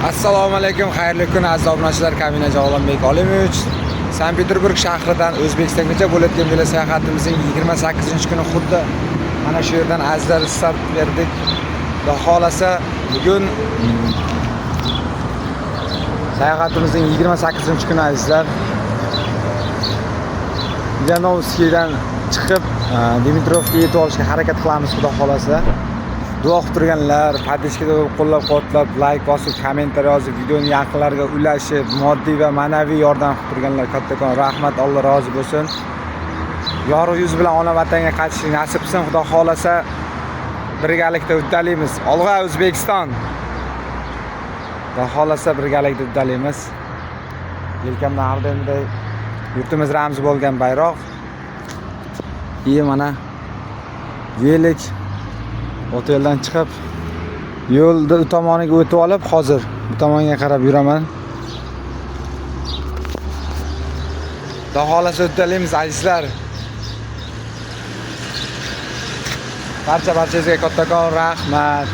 Assalomu alaykum, xayrli kun aziz obunachilar. Kabinachi Olimбек Olimovich Sankt-Peterburg shahridan O'zbekistongacha bo'layotgan velo sayohatimizning 28-kuni xuddi mana shu yerdan azizlar start berdik. Xudo xolasa bugun sayohatimizning 28-kuni azizlar. Yanovskidan chiqib Dimitrovga yetib olishga harakat qilamiz xudo xolasa. Duo qilib turganlar, podpiskada qo'llab-quvvatlab, like bosib, kommentariy yozib, videoni yaqinlarga ulashib, moddiy va ma'naviy yordam qilib turganlar kattakon rahmat, Alloh rozi bo'lsin. Yorug' yuz bilan ona vatanga qaytishni nasib qilsin, xudo xolasa birgalikda uddalaymiz. Olg'a O'zbekiston. Xudo xolasa birgalikda uddalaymiz. Yelkamda har doimday yurtimiz ramzi bo'lgan bayroq. Mana velik oteldan chiqib yo'lda u tomoniga o'tib olib, hozir bu tomonga qarab yuraman. Xudo xolasa uddalaymiz azizlar. Barchangizga kattakon rahmat.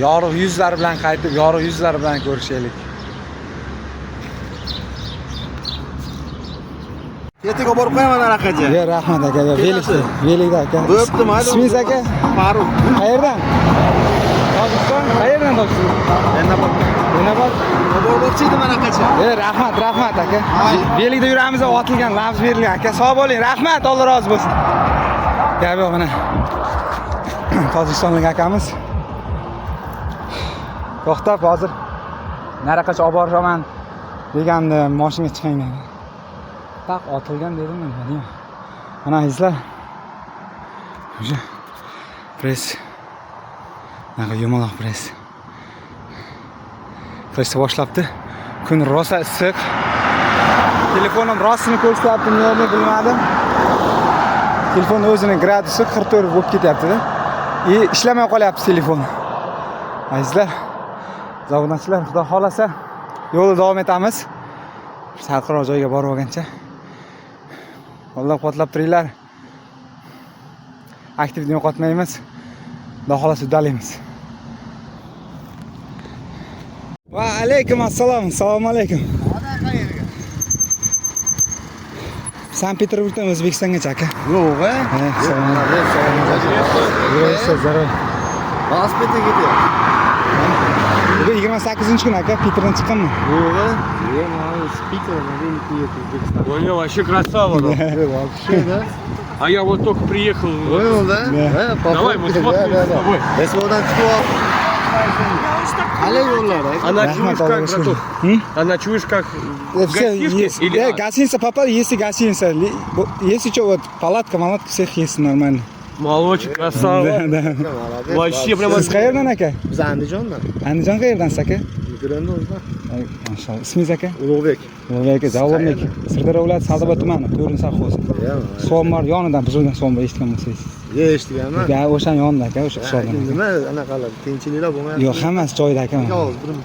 Yorug' yuzlar bilan qaytib, yorug' yuzlar bilan ko'rishaylik. Ertaga borib qo'yaman Araqaga. Yo, rahmat aka. Velikda aka. Bo'pti, mayli. Ismingiz aka? Farruh. Qayerdan? Tojikiston. Qayerdan Tojikiston? Menabod. Bormoqchi edim Araqaga. Rahmat aka. Velikda yuramiz, otilgan lavz berilgan aka. Sog' bo'ling. Rahmat, Alloh rozi bo'lsin. Gap yo'q mana. Tojikistonlik akamiz. To'xtab hozir naraqacha olib boraman deganda mashinaga chiqing dedi. Tak otilgan dedim men. Mana izlar. O'sha press. Naqa yumaloq press. Qilishni boshlabdi. Kun rosa issiq. Telefonim rostini ko'rsatyapti, nima bilmadim. Telefon o'zini gradusi 44 bo'lib ketyapti-da. Ishlamay qolyapti telefon. Azizlar, zavodchilar, xudo xolasa yo'lda davom etamiz. Salqinroq joyga borib olgancha. Qo'llab-quvvatlab turinglar. Aktivni yo'qotmaymiz. Xudo xolasa uddalaymiz. Va alaykum assalom. Assalomu alaykum. Sankt-Peterburgdan O'zbekistongacha aka. Yo'q, Zarar. Pasportga ketyapti. Bugun 28-kun aka, Peterdan chiqqanman. Yo'q, спикер, O'zbekiston. Понял, вообще красава. Вообще, да? А я вот только приехал. Понял, да? Давай, мы смотрим с тобой. Esmodan chiqib Hali yo'llar. Она чуешь как, браток? Она чуешь как гостишки или... Гостиница попал, если гостиница. Если что, вот палатка, всех есть нормально. Молодчик, красава. Да. Вообще прямо... Siz qayerdan aka? Biz Andijondan. Andijon qayerdansiz aka? Migrandan o'zdan. Mashallah. Ismingiz aka? Ulug'bek. Ulug'bek, Javoblik. Sirdaryo viloyati Saldoba tumani, 4-savxozi. Somar yonidan buzilgan Somar eshitgan bo'lsangiz. Eshitganman. Ya o'shan yonida aka, o'sha qishloqda. Nima anaqalar, qiyinchiliklar bo'lmayapti? Yo'q, hammasi joyida aka. Hozir birini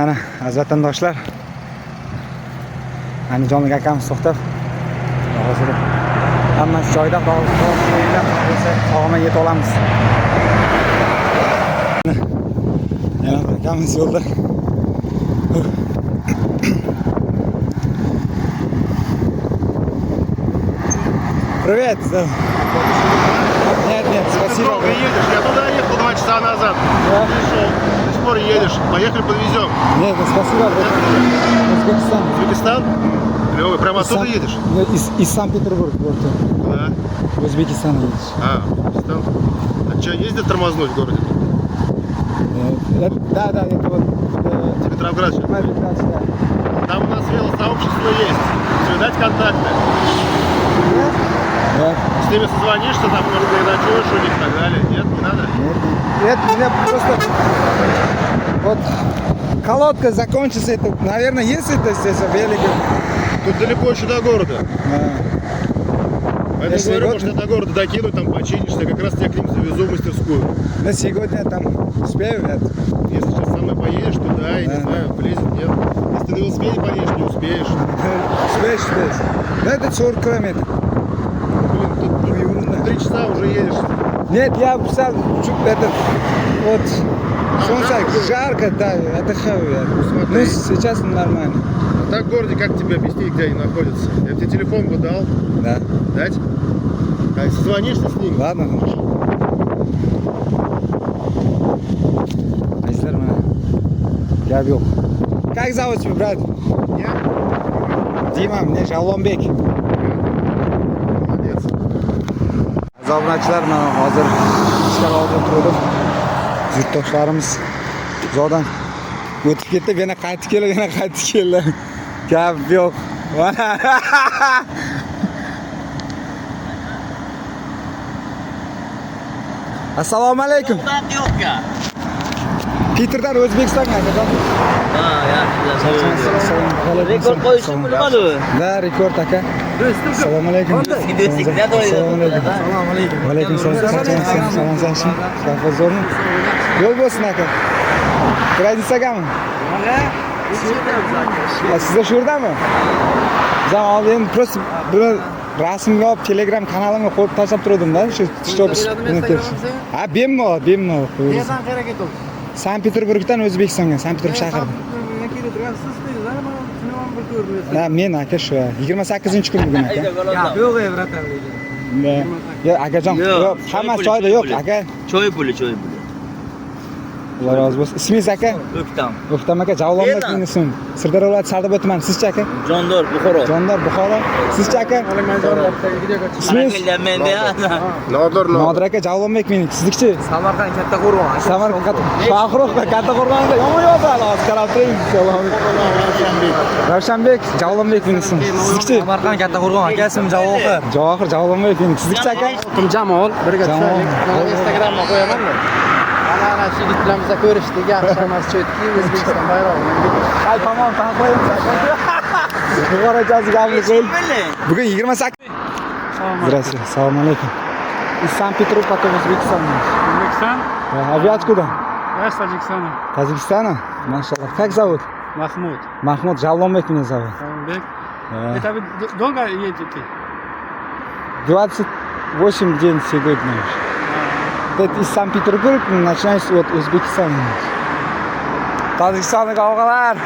Ana, aziz vatandoshlar. Andijonlik akamiz to'xtab. Hozir hammasi joyida, sog'ma yetib olamiz. Yana akamiz yo'lda. Привет. Нет, спасибо. Долго едешь, я туда ехал 2 часа назад. Пришел, до сих пор едешь. Поехали, подвезем. Нет, спасибо. Узбекистан. Узбекистан? Клево, прямо оттуда едешь? Из Санкт-Петербурга. Да. В Узбекистан едешь. Узбекистан. А что, ездят тормознуть в городе? Да, это вот... Петроград сейчас. Да. Там у нас велосообщество есть. Все, дать контакты. Да. С ними созвонишься, там, может, ты ночуешь у них и так далее. Нет, не надо? Нет, меня просто... Вот колодка закончится, это, наверное, есть это здесь великий. Тут далеко еще до города. Поэтому Если говорю, год- может, до города докинуть, там починишься, как раз тебя к ним завезу в мастерскую. На сегодня там успею, нет? Если сейчас со мной поедешь туда, я Да. не знаю, влезет, нет. Если ты на велосипеде поедешь, не успеешь. Успеешь. Да, это 40 километров. Блин, тут 3 часа уже едешь. Нет, я писал, этот, вот, Солнце жарко, да, отдыхаю я. Ну, сейчас нормально. А так в городе как тебе объяснить, где они находятся? Я тебе телефон бы дал. Да. Дать? А если звонишься с ним? Ладно, хорошо. Azizlar mana gap yo'q. Как зовут тебя, брат? Я? Дима, мне Javlonbek. Молодец. Obunachilar, mana hozir ishkal oldida turdim. Yurtdoshlarimiz zodan o'tib ketdi, yana qaytib keldi, yana qaytib keldi. Gap yo'q. Mana. Assalomu alaykum. Yo'q ya. Peterdan O'zbekistonga akajon. Ha, yaxshi. Rekord qo'yishni bilmadi u. Da, rekord aka. Assalomu alaykum. Assalomu alaykum. Va alaykum assalom. Salomlashing. Xavf zo'rmi? Yo'l bo'lsin aka. Graditsagami? Sizlar shu yerdami? Bizam oldin просто bir rasmga olib Telegram kanalimga qo'yib tashlab turdim-da, shu TikTok. Ha, bemalol. Qayerdan kerak edi? Sankt-Peterburgdan O'zbekistonga, Sankt-Peterburg shahridan. Kelib turasiz sizlar, men tunaman bir ko'rib. Ha, men aka shu 28-kun bugun aka. Yo'q, bratan deydi. Yo'q, akajon, yo'q, hammasi joyida yo'q aka. Choy puli. Alloh rozi bo'lsin. Ismingiz aka? O'ktam. O'ktam aka, Javlonbek mening ismim. Sirdaryo viloyati Sardoba tumani. Sizchi aka? Jondor Buxoro. Jondor Buxoro. Sizchi aka? Ismingiz? Nodir. Nodir aka, Javlonbek mening. Siznikchi? Samarqand katta qo'rg'on. Samarqand Shohruxda katta qo'rg'onda yomon yozadi, hozir qarab turing. Ravshanbek, Javlonbek mening ismim. Siznikchi? Samarqand katta qo'rg'on. Aka ismim Javohir. Javohir Javlonbek mening. Siznikchi aka? Ismim Jamol. Birga tushaylik. Jamol. Instagramga qo'yaman-da. Ana shu yigitlarimiz ko'rishdik, yaxshi emas cho'tki O'zbekiston bayrog'i. Hay, tamam, qo'yamiz aka. Buxorochasi gapni qo'ying. Bugun 28. Здравствуйте. Assalomu alaykum. Из Санкт-Петербурга, потом Узбекистан. O'zbekiston, А вы откуда? я с Tojikistona. Таджикистана? Машаллах. Как зовут? Mahmud. Mahmud Javlonbek меня зовут. Bek. Это вы долго едете? 28 дней сегодня. Это из Санкт-Петербурга начинается от Узбекистана. Таджикистан кавгалар.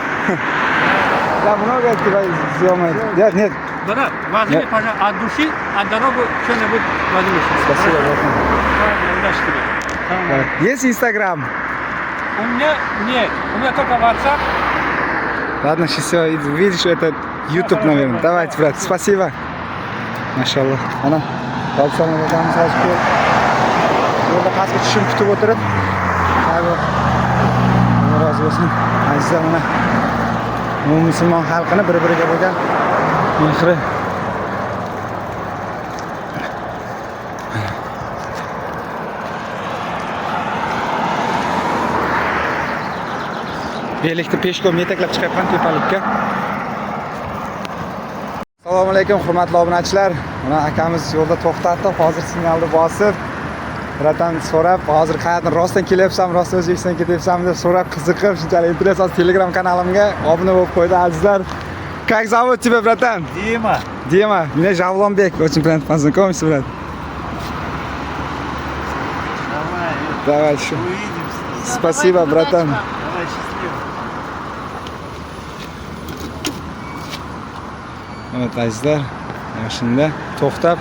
Я много тебя съемок. Нет. Да, возьми, пожалуйста, от души, от дорогу что-нибудь возьмешь. Спасибо, братан. Удачи тебе. Есть Инстаграм? У меня нет, у меня только WhatsApp. Ладно, сейчас все, видишь, это YouTube, наверное. Давайте, брат, спасибо. Машаллах. Ana, Toshkentdan o'tamiz hozir. Yo'lda pastga tushib kutib o'tirib. Alloh rozi bo'lsin. Azizlar, mana musulmon xalqini bir-biriga bo'lgan mehri. Belikni peshkom yetaklab chiqyapman tepalikka. Assalomu alaykum, hurmatli obunachilar. Mana akamiz yo'lda to'xtatdi, hozir signalni bosib, biratan so'rab, hozir qayerdan rostdan kelyapsam, rostdan O'zbekistonga ketyapsam deb so'rab, qiziqib, shunchalik interes Telegram kanalimga obuna bo'lib qo'ydi azizlar. Как зовут тебя, братан? Дима. Дима, меня Javlonbek, очень приятно познакомиться, брат. Давай еще. Увидимся. Спасибо, братан. Давай, счастливо. Evet azizlar, mana shunda to'xtab